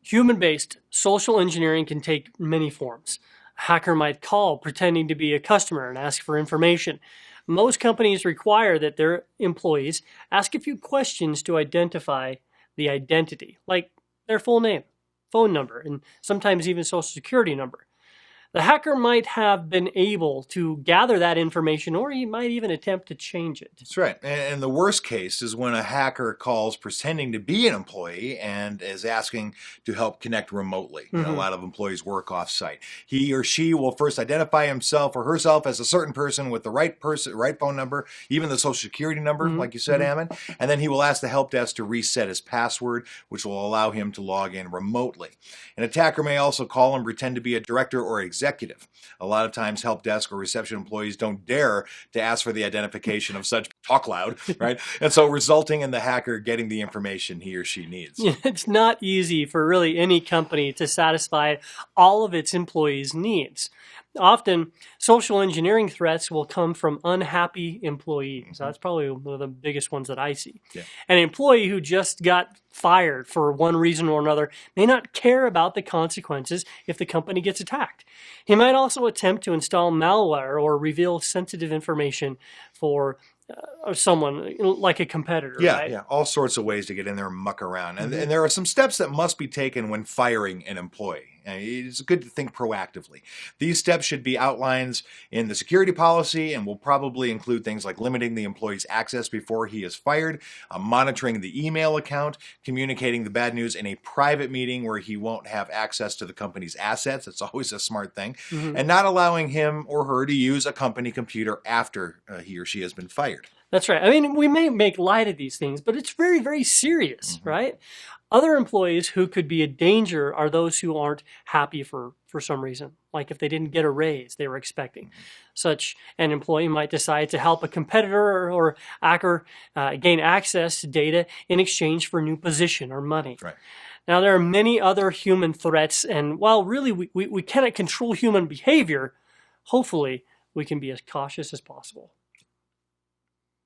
Human-based social engineering can take many forms. A hacker might call pretending to be a customer and ask for information. Most companies require that their employees ask a few questions to identify the identity, like their full name, phone number, and sometimes even social security number. The hacker might have been able to gather that information, or he might even attempt to change it. That's right. And the worst case is when a hacker calls pretending to be an employee and is asking to help connect remotely. A lot of employees work off-site. He or she will first identify himself or herself as a certain person with the right phone number, even the social security number, like you said, Ammon. And then he will ask the help desk to reset his password, which will allow him to log in remotely. An attacker may also call and pretend to be a director or executive. A lot of times help desk or reception employees don't dare to ask for the identification of such talk loud, right? And so resulting in the hacker getting the information he or she needs. It's not easy for really any company to satisfy all of its employees' needs. Often, social engineering threats will come from unhappy employees. That's probably one of the biggest ones that I see. Yeah. An employee who just got fired for one reason or another may not care about the consequences if the company gets attacked. He might also attempt to install malware or reveal sensitive information for someone like a competitor. Right? Yeah, all sorts of ways to get in there and muck around. And there are some steps that must be taken when firing an employee. It's good to think proactively. These steps should be outlined in the security policy and will probably include things like limiting the employee's access before he is fired, monitoring the email account, communicating the bad news in a private meeting where he won't have access to the company's assets. It's always a smart thing. And not allowing him or her to use a company computer after he or she has been fired. That's right. I mean, we may make light of these things, but it's very, very serious, right? Other employees who could be a danger are those who aren't happy for some reason, like if they didn't get a raise they were expecting. Such an employee might decide to help a competitor or hacker gain access to data in exchange for a new position or money. Right. Now, there are many other human threats, and while really we cannot control human behavior, hopefully we can be as cautious as possible.